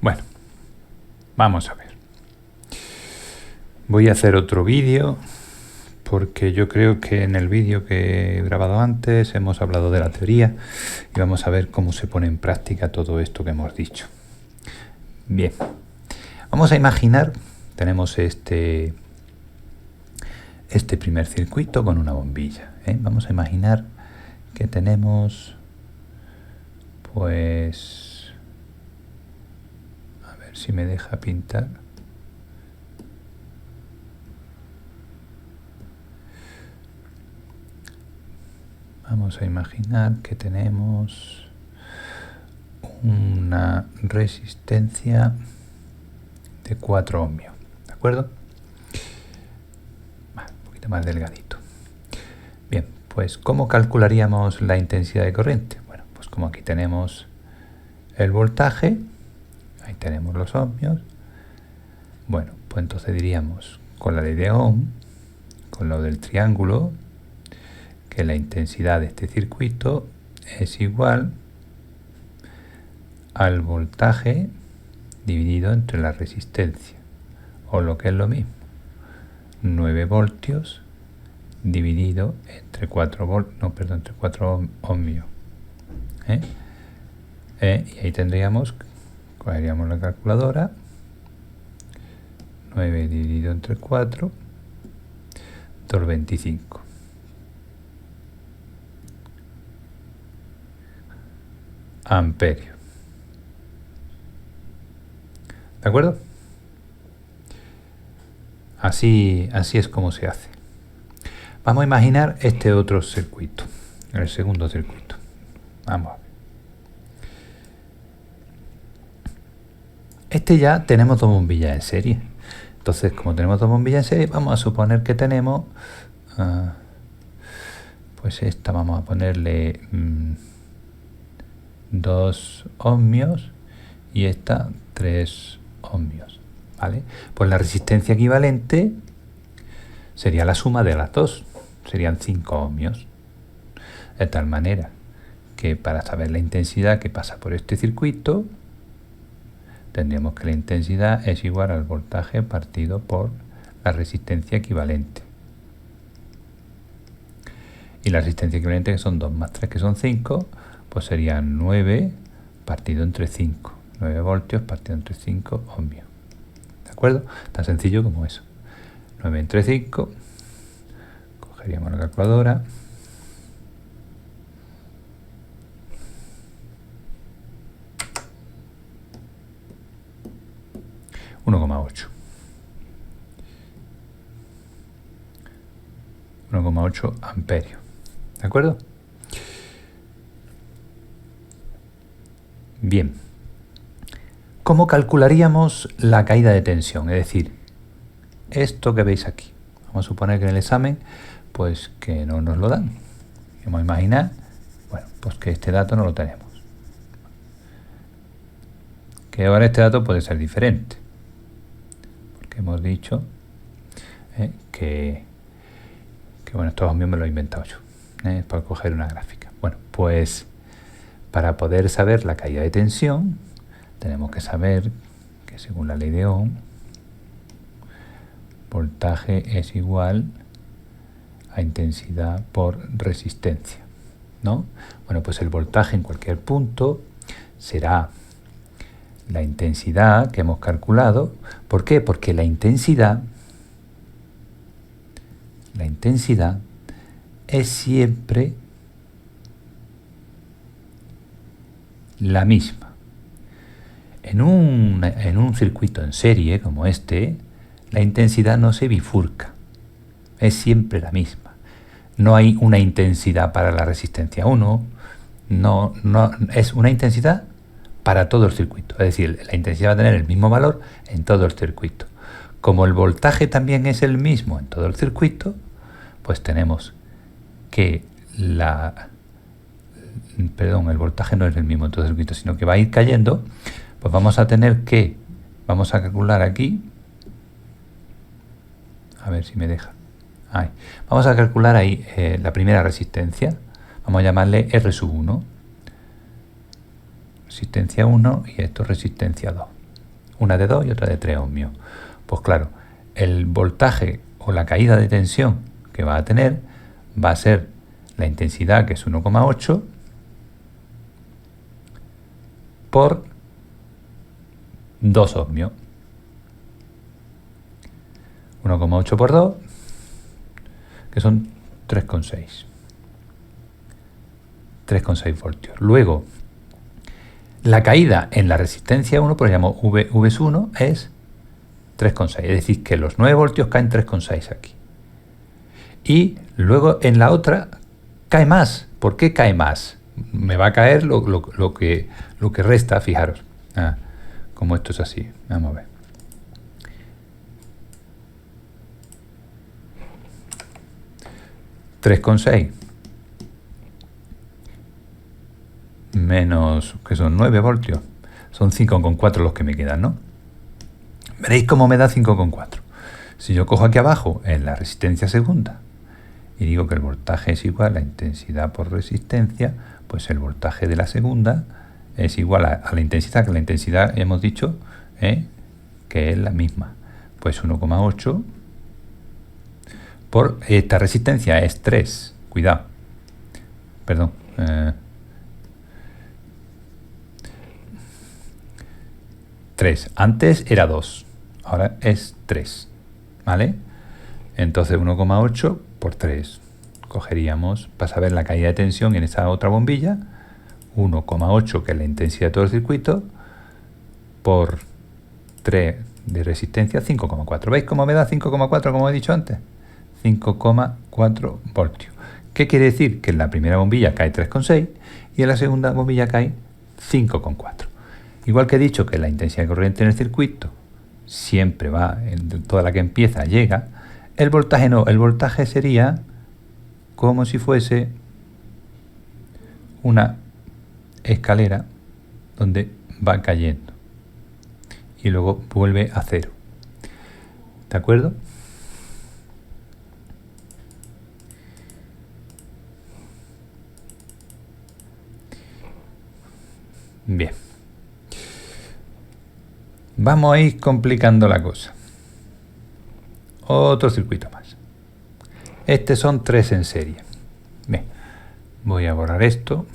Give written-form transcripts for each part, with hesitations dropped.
Bueno, vamos a ver. Voy a hacer otro vídeo porque yo creo que en el vídeo que he grabado antes hemos hablado de la teoría y vamos a ver cómo se pone en práctica todo esto que hemos dicho. Bien, vamos a imaginar, tenemos este primer circuito con una bombilla, ¿eh? Vamos a imaginar que tenemos, pues, a ver si me deja pintar. Vamos a imaginar que tenemos una resistencia de 4 ohmios, ¿de acuerdo? Un poquito más delgadito. Bien, pues ¿cómo calcularíamos la intensidad de corriente? Bueno, pues como aquí tenemos el voltaje, ahí tenemos los ohmios. Bueno, pues entonces diríamos con la ley de Ohm, con lo del triángulo, que la intensidad de este circuito es igual al voltaje dividido entre la resistencia, o lo que es lo mismo, 9 voltios dividido entre 4 ohmios. Y ahí tendríamos, cogeríamos la calculadora, 9 dividido entre 4, 225. Amperios. ¿De acuerdo? Así es como se hace. Vamos a imaginar este otro circuito, el segundo circuito. Vamos a ver. Este ya tenemos dos bombillas en serie. Entonces, como tenemos dos bombillas en serie, vamos a suponer que tenemos, pues esta vamos a ponerle 2 ohmios y esta 3 ohmios, ¿vale? Pues la resistencia equivalente sería la suma de las dos, serían 5 ohmios. De tal manera que para saber la intensidad que pasa por este circuito, tendríamos que la intensidad es igual al voltaje partido por la resistencia equivalente. Y la resistencia equivalente, que son 2 más 3, que son 5, pues serían 9 partido entre 5. 9 voltios partido entre 5 ohmios. ¿De acuerdo? Tan sencillo como eso. 9 entre 5. Cogeríamos la calculadora. $1,8. 1,8 amperios. ¿De acuerdo? Bien. ¿Cómo calcularíamos la caída de tensión? Es decir, esto que veis aquí. Vamos a suponer que en el examen, pues que no nos lo dan. Vamos a imaginar, bueno, pues que este dato no lo tenemos. Que ahora este dato puede ser diferente. Porque hemos dicho que bueno, estos ohmios me lo he inventado yo, para coger una gráfica. Bueno, pues para poder saber la caída de tensión, tenemos que saber que según la ley de Ohm, voltaje es igual a intensidad por resistencia, ¿no? Bueno, pues el voltaje en cualquier punto será la intensidad que hemos calculado. ¿Por qué? Porque la intensidad es siempre la misma. En un circuito en serie como este, la intensidad no se bifurca, es siempre la misma. No hay una intensidad para la resistencia 1, no, es una intensidad para todo el circuito. Es decir, la intensidad va a tener el mismo valor en todo el circuito. Como el voltaje también es el mismo en todo el circuito, pues tenemos que el voltaje no es el mismo en todo el circuito, sino que va a ir cayendo. Pues vamos a calcular aquí, a ver si me deja. Ahí. Vamos a calcular ahí la primera resistencia, vamos a llamarle R sub 1, resistencia 1 y esto resistencia 2. una de 2 y otra de 3 ohmios. Pues claro, el voltaje o la caída de tensión que va a tener va a ser la intensidad, que es 1,8, por 2 ohmios. 1,8 por 2, que son 3,6. 3,6 voltios. Luego, la caída en la resistencia 1, por ejemplo, V1 es 3,6. Es decir, que los 9 voltios caen 3,6 aquí. Y luego en la otra cae más. ¿Por qué cae más? Me va a caer lo que resta, fijaros. Como esto es así. Vamos a ver. $3,6 menos, que son 9 voltios, son 5,4 los que me quedan, ¿no? Veréis cómo me da 5,4. Si yo cojo aquí abajo en la resistencia segunda y digo que el voltaje es igual a la intensidad por resistencia, pues el voltaje de la segunda es igual a la intensidad, que la intensidad hemos dicho que es la misma. Pues 1,8 por esta resistencia es 3. Cuidado. Perdón. 3. Antes era 2. Ahora es 3. ¿Vale? Entonces 1,8 por 3. Cogeríamos, para saber la caída de tensión en esta otra bombilla, 1,8, que es la intensidad de todo el circuito, por 3 de resistencia, 5,4. ¿Veis cómo me da 5,4, como he dicho antes? 5,4 voltios. ¿Qué quiere decir? Que en la primera bombilla cae 3,6 y en la segunda bombilla cae 5,4. Igual que he dicho que la intensidad de corriente en el circuito siempre va, en toda la que empieza llega, el voltaje no, el voltaje sería como si fuese una escalera donde va cayendo y luego vuelve a cero. ¿De acuerdo? Bien. Vamos a ir complicando la cosa. Otro circuito más. Son 3 en serie. Bien. Voy a borrar esto.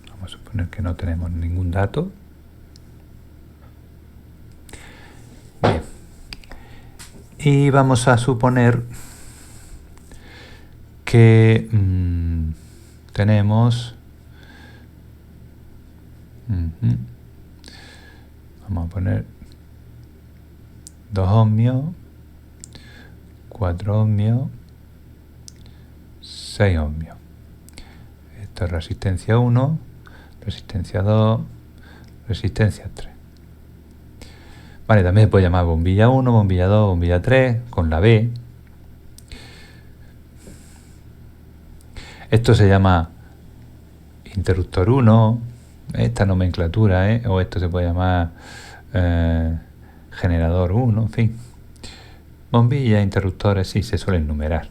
Vamos a suponer que no tenemos ningún dato. Bien. Y vamos a suponer que tenemos... Vamos a poner 2 ohmios, 4 ohmios, 6 ohmios. Esto es resistencia 1, resistencia 2, resistencia 3. Vale, también se puede llamar bombilla 1, bombilla 2, bombilla 3, con la B. Esto se llama interruptor 1, esta nomenclatura, o esto se puede llamar generador 1, en fin. Bombillas, interruptores, sí, se suelen numerar.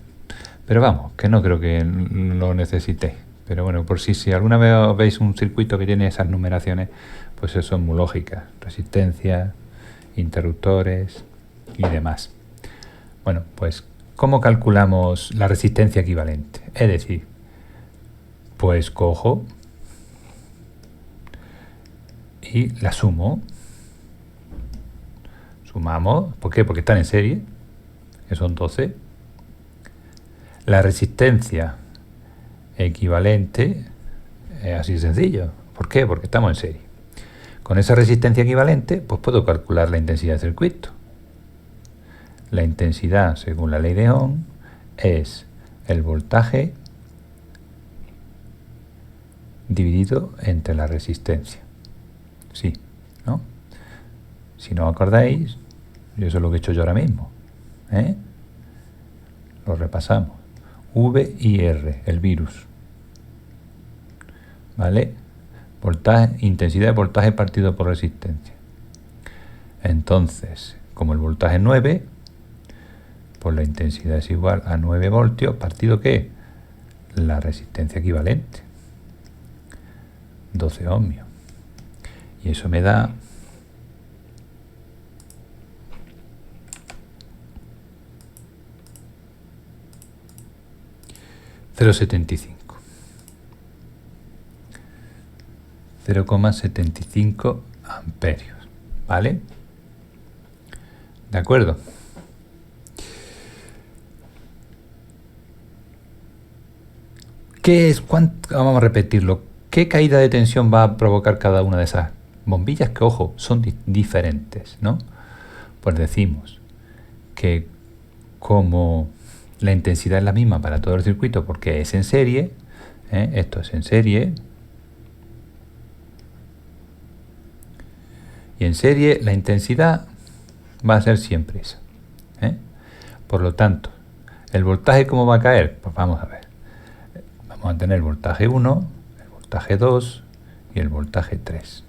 Pero vamos, que no creo que lo necesitéis. Pero bueno, por si alguna vez veis un circuito que tiene esas numeraciones, pues eso es muy lógica. Resistencia, interruptores y demás. Bueno, pues, ¿cómo calculamos la resistencia equivalente? Es decir, pues cojo y la sumo. Sumamos, ¿por qué? Porque están en serie, que son 12. La resistencia equivalente es así de sencillo. ¿Por qué? Porque estamos en serie. Con esa resistencia equivalente, pues puedo calcular la intensidad del circuito. La intensidad, según la ley de Ohm, es el voltaje dividido entre la resistencia. Sí, ¿no? Si no os acordáis, eso es lo que he hecho yo ahora mismo. Lo repasamos. V y R, el virus. ¿Vale? Voltaje, intensidad de voltaje partido por resistencia. Entonces, como el voltaje es 9, pues la intensidad es igual a 9 voltios, partido ¿qué? La resistencia equivalente. 12 ohmios. Y eso me da 0,75. 0,75 amperios, ¿vale? ¿De acuerdo? ¿Qué es? Vamos a repetirlo. ¿Qué caída de tensión va a provocar cada una de esas bombillas? Que, ojo, son diferentes, ¿no? Pues decimos que como la intensidad es la misma para todo el circuito porque es en serie, esto es en serie, y en serie la intensidad va a ser siempre esa. Por lo tanto, ¿el voltaje cómo va a caer? Pues vamos a ver. Vamos a tener el voltaje 1, el voltaje 2 y el voltaje 3.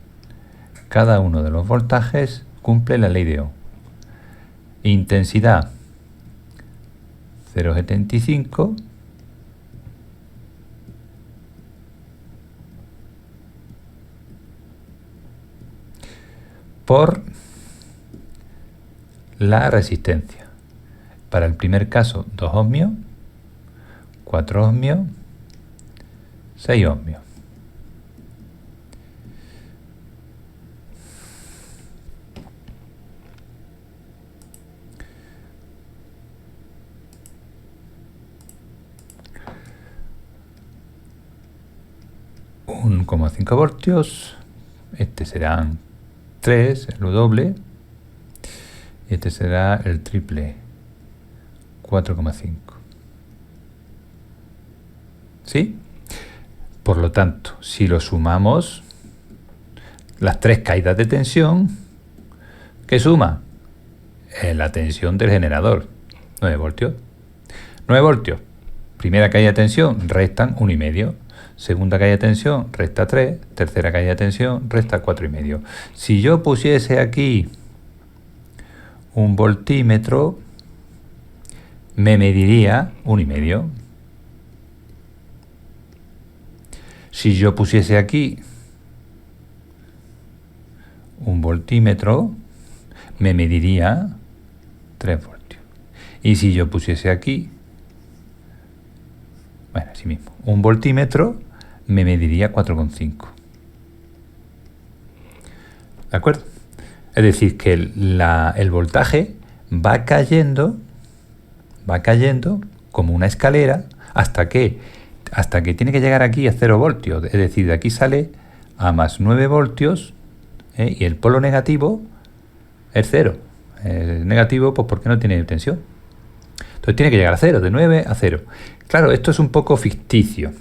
Cada uno de los voltajes cumple la ley de Ohm. Intensidad 0,75 por la resistencia. Para el primer caso, 2 ohmios, 4 ohmios, 6 ohmios. Un 1,5 voltios. Este serán 3, el doble. Y este será el triple, 4,5. ¿Sí? Por lo tanto, si lo sumamos, las tres caídas de tensión, ¿qué suma? La tensión del generador, 9 voltios. 9 voltios. Primera caída de tensión, restan 1,5. Segunda caída de tensión, resta 3. Tercera caída de tensión, resta 4,5. Si yo pusiese aquí un voltímetro, me mediría 1,5. Si yo pusiese aquí un voltímetro, me mediría 3 voltios. Y si yo pusiese aquí, bueno, así mismo, un voltímetro, me mediría 4,5. ¿De acuerdo? Es decir, que el voltaje va cayendo como una escalera hasta que tiene que llegar aquí a 0 voltios. Es decir, de aquí sale a más 9 voltios, y el polo negativo es 0. Es negativo pues porque no tiene tensión. Entonces tiene que llegar a 0, de 9 a 0. Claro, esto es un poco ficticio.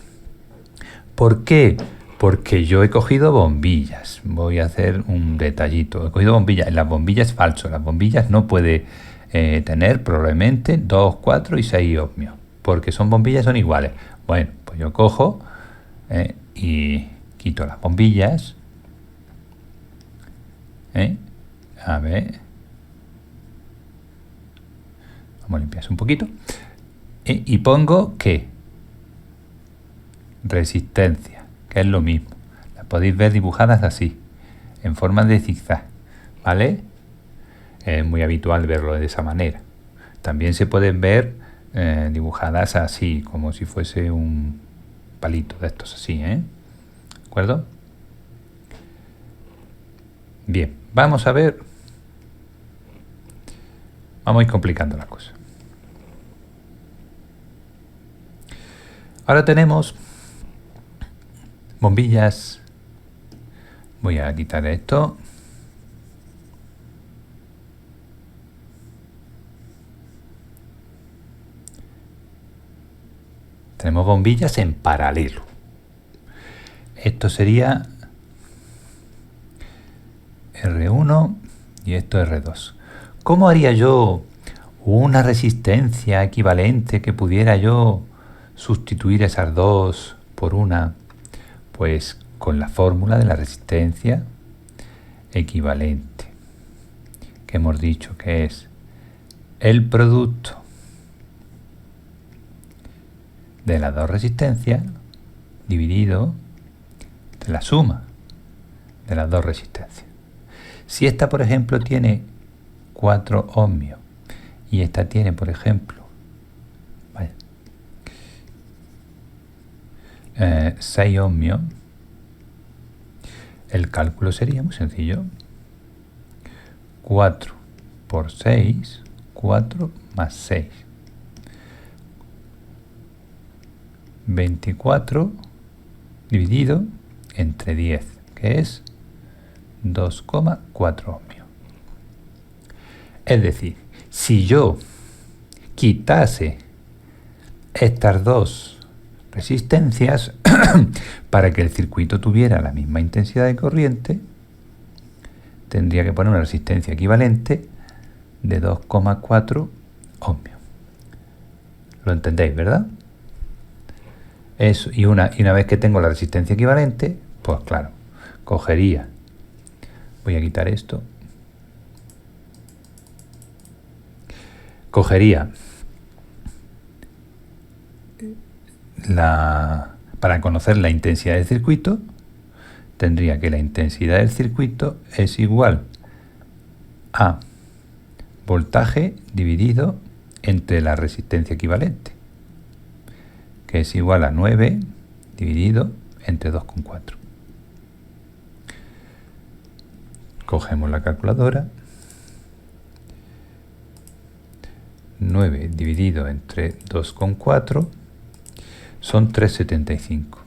¿Por qué? Porque yo he cogido bombillas. Voy a hacer un detallito. He cogido bombillas. Las bombillas es falso. Las bombillas no puede tener probablemente 2, 4 y 6 ohmios. Porque son bombillas, son iguales. Bueno, pues yo cojo y quito las bombillas. A ver. Vamos a limpiarse un poquito. Y pongo ¿qué? Resistencia, que es lo mismo. Las podéis ver dibujadas así, en forma de zigzag, ¿vale? Es muy habitual verlo de esa manera. También se pueden ver dibujadas así, como si fuese un palito de estos así, ¿De acuerdo? Bien, vamos a ver. Vamos a ir complicando la cosa. Ahora tenemos bombillas. Voy a quitar esto. Tenemos bombillas en paralelo. Esto sería R1 y esto R2. ¿Cómo haría yo una resistencia equivalente que pudiera yo sustituir esas dos por una? Pues con la fórmula de la resistencia equivalente, que hemos dicho que es el producto de las dos resistencias dividido de la suma de las dos resistencias. Si esta, por ejemplo, tiene 4 ohmios y esta tiene, por ejemplo, 6 ohmios, el cálculo sería muy sencillo. 4 por 6, 4 más 6. 24 dividido entre 10, que es 2,4 ohmios. Es decir, si yo quitase estas dos resistencias para que el circuito tuviera la misma intensidad de corriente, tendría que poner una resistencia equivalente de 2,4 ohmios. ¿Lo entendéis, verdad? Eso, y una vez que tengo la resistencia equivalente, pues claro, cogería, voy a quitar esto, cogería para conocer la intensidad del circuito, tendría que la intensidad del circuito es igual a voltaje dividido entre la resistencia equivalente, que es igual a 9 dividido entre 2,4. Cogemos la calculadora. 9 dividido entre 2,4 son 3,75.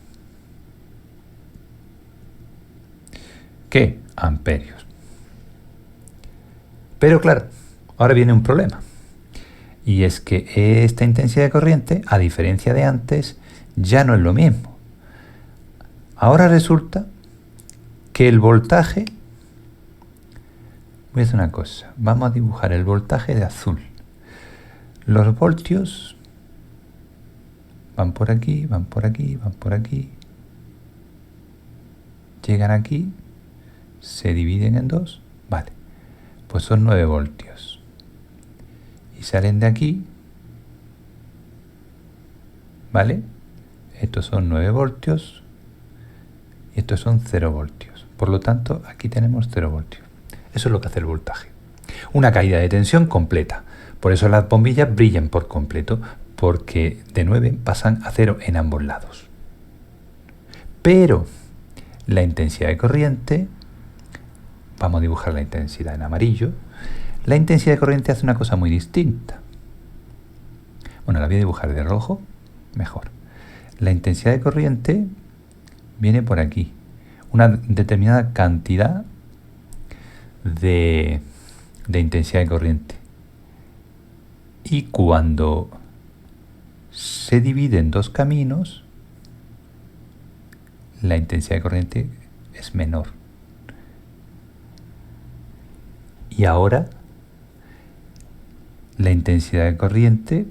¿Qué? Amperios. Pero claro, ahora viene un problema. Y es que esta intensidad de corriente, a diferencia de antes, ya no es lo mismo. Ahora resulta que el voltaje... Voy a hacer una cosa. Vamos a dibujar el voltaje de azul. Los voltios van por aquí, van por aquí, van por aquí. Llegan aquí, se dividen en dos. Vale, pues son 9 voltios. Y salen de aquí, ¿vale? Estos son 9 voltios y estos son 0 voltios. Por lo tanto, aquí tenemos 0 voltios. Eso es lo que hace el voltaje. Una caída de tensión completa. Por eso las bombillas brillan por completo, porque de 9 pasan a 0 en ambos lados. Pero la intensidad de corriente, vamos a dibujar la intensidad en amarillo, la intensidad de corriente hace una cosa muy distinta. Bueno, la voy a dibujar de rojo, mejor. La intensidad de corriente viene por aquí. Una determinada cantidad de intensidad de corriente. Y cuando se divide en dos caminos, la intensidad de corriente es menor. Y ahora la intensidad de corriente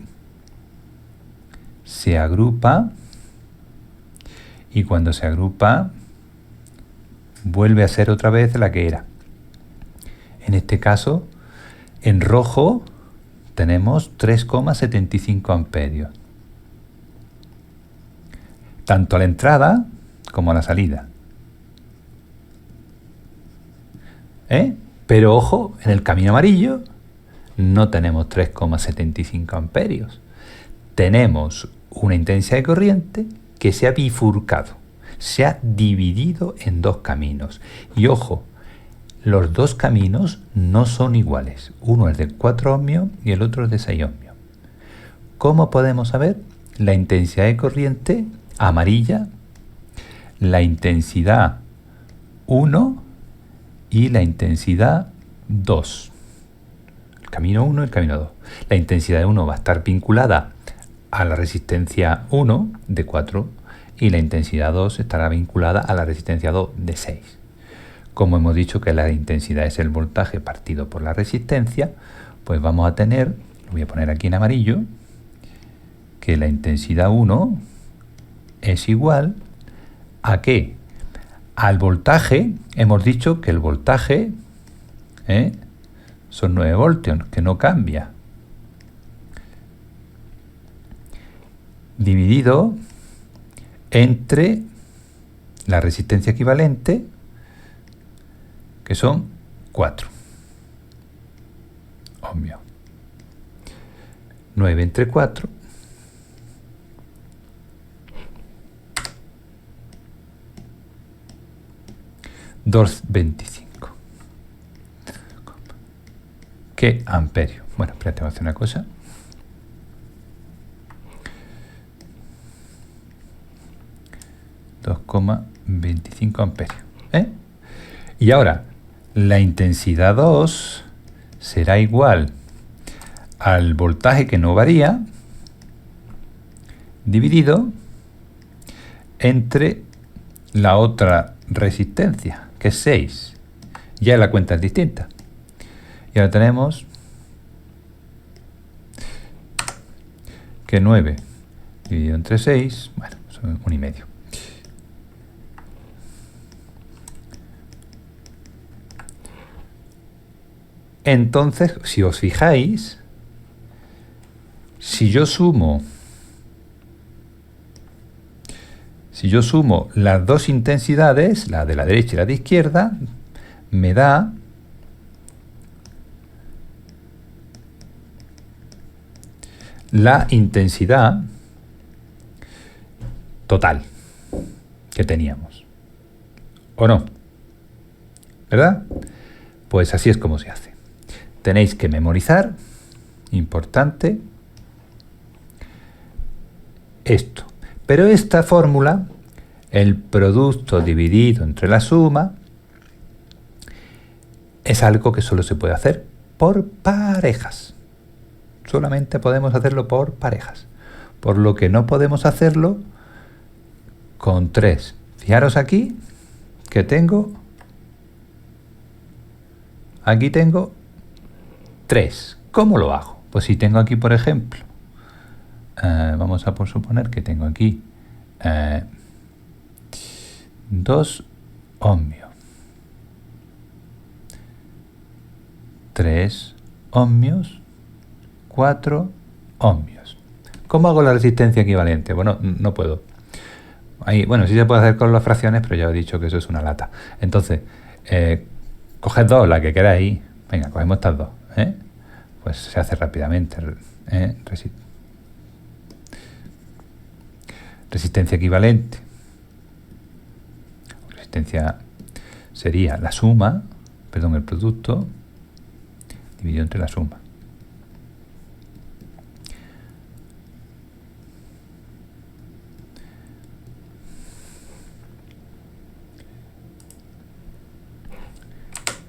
se agrupa y cuando se agrupa vuelve a ser otra vez la que era. En este caso, en rojo tenemos 3,75 amperios. Tanto a la entrada como a la salida. Pero ojo, en el camino amarillo no tenemos 3,75 amperios. Tenemos una intensidad de corriente que se ha bifurcado, se ha dividido en dos caminos. Y ojo, los dos caminos no son iguales. Uno es de 4 ohmios y el otro es de 6 ohmios. ¿Cómo podemos saber la intensidad de corriente amarilla, la intensidad 1 y la intensidad 2? El camino 1 y el camino 2. La intensidad de 1 va a estar vinculada a la resistencia 1 de 4 y la intensidad 2 estará vinculada a la resistencia 2 de 6. Como hemos dicho que la intensidad es el voltaje partido por la resistencia, pues vamos a tener, lo voy a poner aquí en amarillo, que la intensidad 1 es igual a ¿qué? Al voltaje. Hemos dicho que el voltaje son 9 voltios, que no cambia. Dividido entre la resistencia equivalente, que son 4 ohmios. 9 entre 4 225. ¿Qué amperio? Bueno, espérate, voy a hacer una cosa. $2,25 amperios. Y ahora, la intensidad 2 será igual al voltaje que no varía dividido entre la otra resistencia, que es 6. Ya la cuenta es distinta. Y ahora tenemos que 9 dividido entre 6, bueno, son 1,5. Entonces, si os fijáis, si yo sumo las dos intensidades, la de la derecha y la de izquierda, me da la intensidad total que teníamos. ¿O no? ¿Verdad? Pues así es como se hace. Tenéis que memorizar, importante, esto. Pero esta fórmula, el producto dividido entre la suma, es algo que solo se puede hacer por parejas. Solamente podemos hacerlo por parejas. Por lo que no podemos hacerlo con 3. Fijaros aquí que aquí tengo 3. ¿Cómo lo hago? Pues si tengo aquí, por ejemplo, vamos a suponer que tengo aquí 2 ohmios, 3 ohmios, 4 ohmios. ¿Cómo hago la resistencia equivalente? Bueno, no puedo. Ahí, bueno, sí se puede hacer con las fracciones, pero ya he dicho que eso es una lata. Entonces, coged 2, la que queráis. Venga, cogemos estas 2. Pues se hace rápidamente. Resistencia equivalente. Resistencia sería la suma, el producto dividido entre la suma.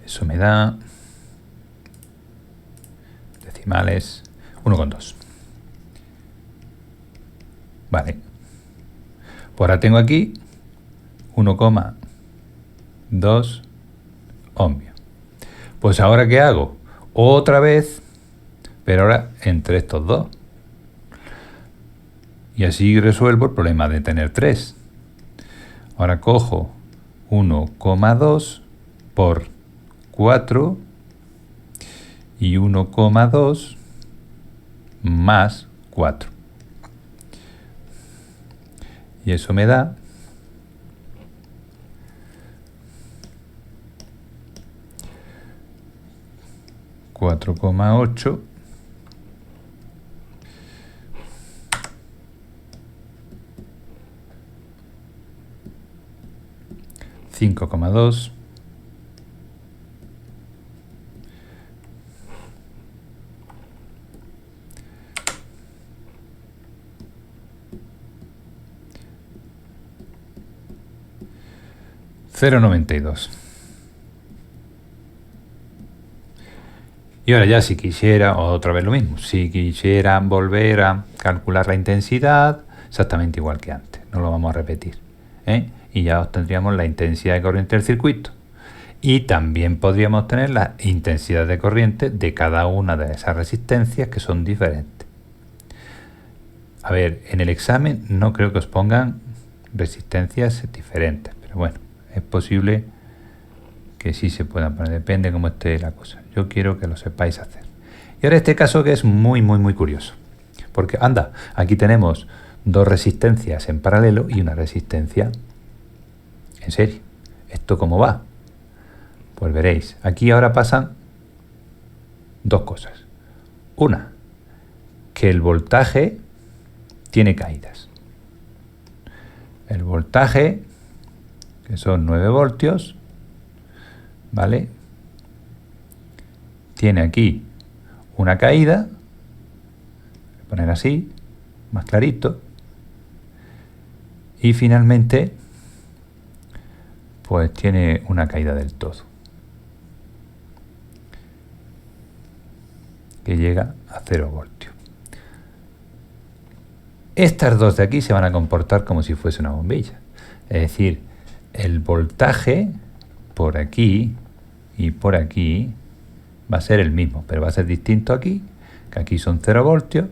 Eso me da decimales 1,2. Vale. Pues ahora tengo aquí 1,2 ohmios. Pues ahora ¿qué hago? Otra vez, pero ahora entre estos dos. Y así resuelvo el problema de tener 3. Ahora cojo 1,2 por 4 y 1,2 más 4. Y eso me da 4,8 5,2 0,92. Y ahora ya si quisiera, otra vez lo mismo, si quisiera volver a calcular la intensidad, exactamente igual que antes, no lo vamos a repetir, y ya obtendríamos la intensidad de corriente del circuito. Y también podríamos tener la intensidad de corriente de cada una de esas resistencias que son diferentes. A ver, en el examen no creo que os pongan resistencias diferentes, pero bueno, es posible que sí se puedan poner, depende cómo esté la cosa. Yo quiero que lo sepáis hacer. Y ahora este caso que es muy curioso, porque anda, aquí tenemos dos resistencias en paralelo y una resistencia en serie. ¿Esto cómo va? Pues veréis, aquí ahora pasan dos cosas. Una, que el voltaje tiene caídas. El voltaje, que son 9 voltios, ¿vale? Tiene aquí una caída, voy a poner así, más clarito, y finalmente pues tiene una caída del todo, que llega a 0 voltios. Estas dos de aquí se van a comportar como si fuese una bombilla. Es decir, el voltaje por aquí y por aquí va a ser el mismo, pero va a ser distinto aquí, que aquí son 0 voltios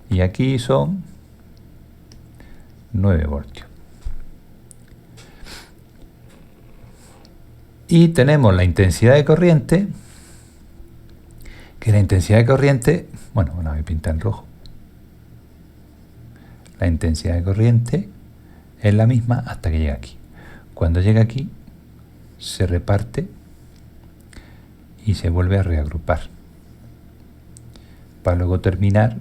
y aquí son 9 voltios. Y tenemos la intensidad de corriente, que la intensidad de corriente, bueno, voy a pintar en rojo. La intensidad de corriente es la misma hasta que llega aquí. Cuando llega aquí, se reparte y se vuelve a reagrupar. Para luego terminar...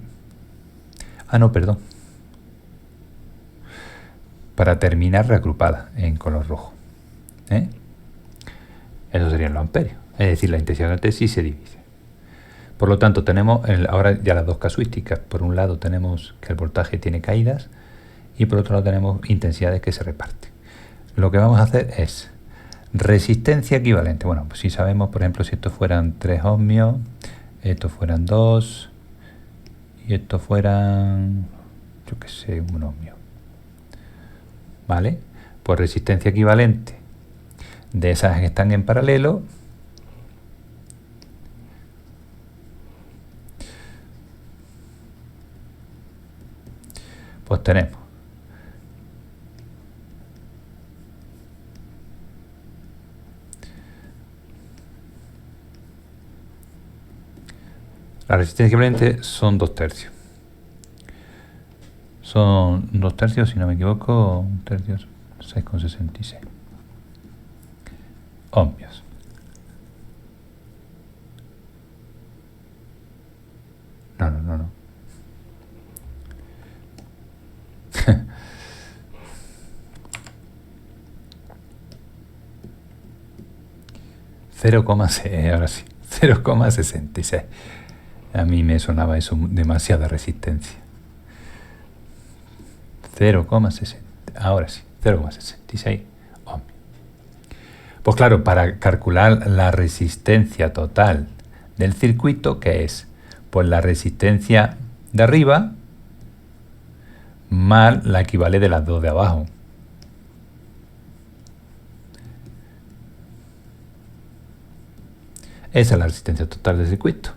Para terminar reagrupada en color rojo. Eso serían los amperios. Es decir, la intensidad de corriente sí se divide. Por lo tanto, tenemos ahora ya las dos casuísticas. Por un lado tenemos que el voltaje tiene caídas y por otro lado tenemos intensidades que se reparten. Lo que vamos a hacer es resistencia equivalente. Bueno, pues si sabemos, por ejemplo, si estos fueran 3 ohmios, estos fueran 2 y estos fueran, yo qué sé, 1 ohmio. ¿Vale? Pues resistencia equivalente de esas que están en paralelo, pues tenemos la resistencia equivalente son 2 tercios. Son 2 tercios, si no me equivoco, 1 tercio, 6,66 ohmios. No. 0,6, ahora sí, 0,66. A mí me sonaba eso demasiada resistencia. 0,60, ahora sí, 0,66 ohmios. Pues claro, para calcular la resistencia total del circuito, ¿qué es? Pues la resistencia de arriba más la equivale de las dos de abajo. Esa es la resistencia total del circuito.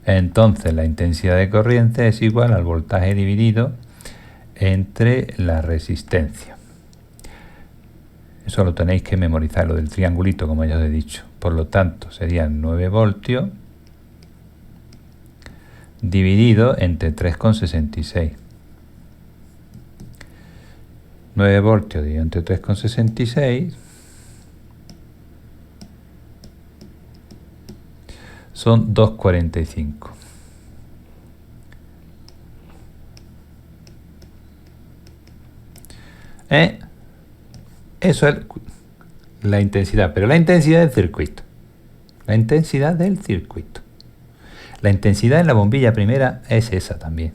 Entonces la intensidad de corriente es igual al voltaje dividido entre la resistencia. Eso lo tenéis que memorizar, lo del triangulito, como ya os he dicho. Por lo tanto, serían 9 voltios dividido entre 3,66. 9 voltios dividido entre 3,66 son 2,45. Eso es la intensidad, pero la intensidad del circuito. La intensidad del circuito. La intensidad en la bombilla primera es esa también.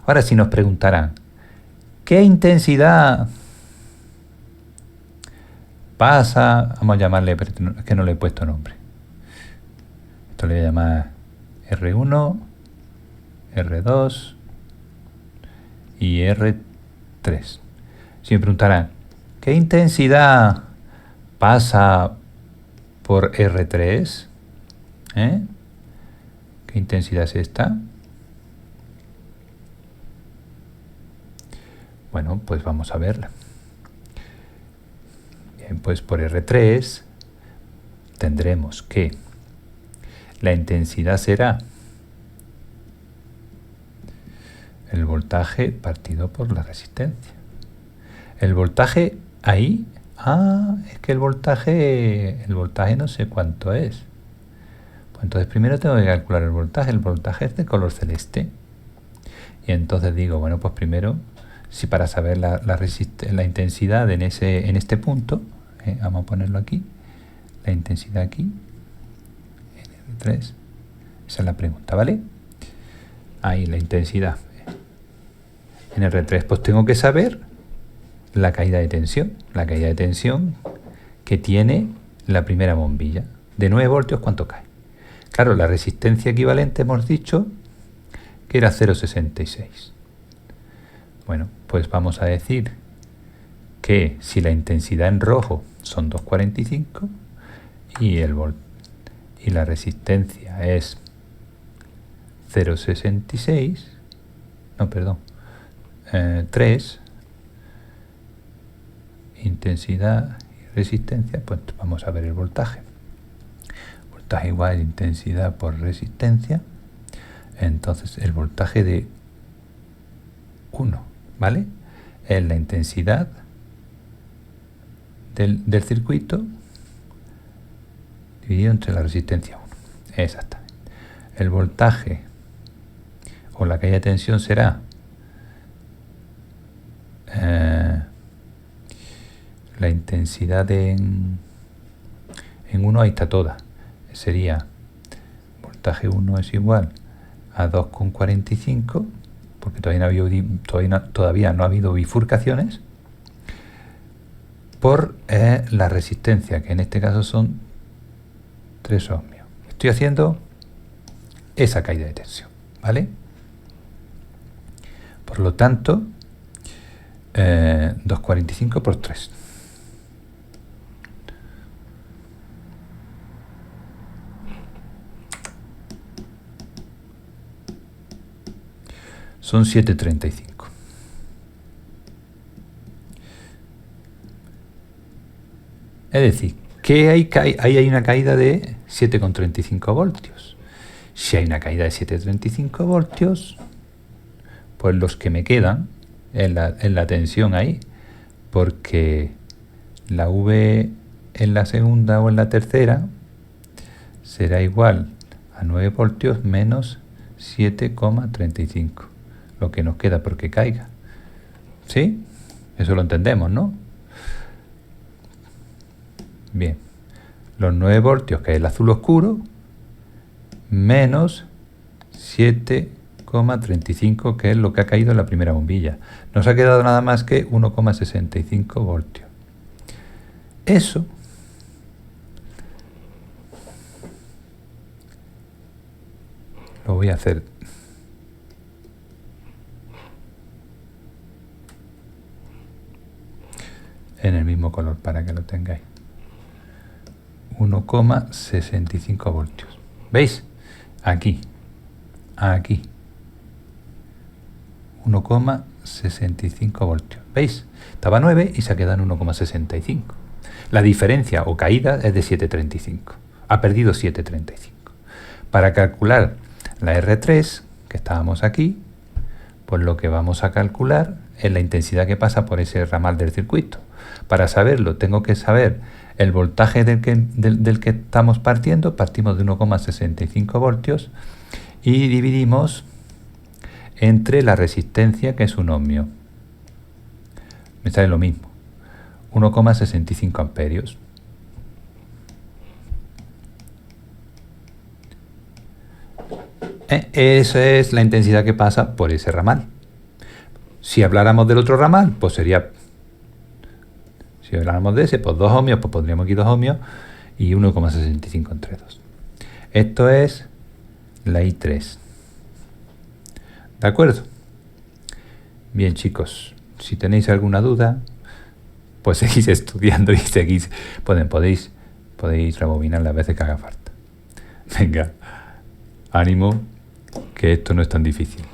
Ahora, si nos preguntarán, ¿qué intensidad pasa? Vamos a llamarle, pero es que no le he puesto nombre. Esto le voy a llamar R1, R2 y R3. Si me preguntarán, ¿qué intensidad pasa por R3? ¿Qué intensidad es esta? Bueno, pues vamos a verla. Bien, pues por R3 tendremos que la intensidad será el voltaje partido por la resistencia. El voltaje ahí, es que el voltaje no sé cuánto es. Pues entonces primero tengo que calcular el voltaje es de color celeste. Y entonces digo, bueno, pues primero, si para saber la intensidad en este punto, Vamos a ponerlo aquí, la intensidad aquí, en R3, esa es la pregunta, ¿vale? Ahí la intensidad. En R3 pues tengo que saber la caída de tensión que tiene la primera bombilla. De 9 voltios, ¿cuánto cae? Claro, la resistencia equivalente hemos dicho que era 0,66. Bueno, pues vamos a decir que si la intensidad en rojo son 2,45 y la resistencia es 0,66, no, perdón, 3, intensidad y resistencia, pues vamos a ver el voltaje. Voltaje igual intensidad por resistencia. Entonces el voltaje de 1, ¿vale? Es la intensidad del circuito dividido entre la resistencia 1. Exactamente. El voltaje o la caída de tensión será la intensidad en 1, ahí está toda. Sería voltaje 1 es igual a 2,45, porque todavía no ha habido bifurcaciones, por la resistencia, que en este caso son 3 ohmios. Estoy haciendo esa caída de tensión, ¿vale? Por lo tanto, 2,45 por 3. Son 7,35. Es decir, que ahí hay una caída de 7,35 voltios. Si hay una caída de 7,35 voltios, pues los que me quedan en la tensión ahí, porque la V en la segunda o en la tercera será igual a 9 voltios menos 7,35. Lo que nos queda porque caiga. ¿Sí? Eso lo entendemos, ¿no? Bien. Los 9 voltios, que es el azul oscuro, menos 7,35, que es lo que ha caído en la primera bombilla. Nos ha quedado nada más que 1,65 voltios. Eso lo voy a hacer en el mismo color para que lo tengáis. 1,65 voltios. ¿Veis? Aquí. 1,65 voltios. ¿Veis? Estaba 9 y se ha quedado en 1,65. La diferencia o caída es de 7,35. Ha perdido 7,35. Para calcular la R3, que estábamos aquí, pues lo que vamos a calcular es la intensidad que pasa por ese ramal del circuito. Para saberlo, tengo que saber el voltaje del que estamos partiendo. Partimos de 1,65 voltios y dividimos entre la resistencia, que es 1 ohmio. Me sale lo mismo, 1,65 amperios. Esa es la intensidad que pasa por ese ramal. Si habláramos del otro ramal, pues sería... Si habláramos de ese, pues 2 ohmios, pues pondríamos aquí 2 ohmios y 1,65 entre 2. Esto es la I3. ¿De acuerdo? Bien, chicos, si tenéis alguna duda, pues seguís estudiando y podéis rebobinar las veces que haga falta. Venga, ánimo, que esto no es tan difícil.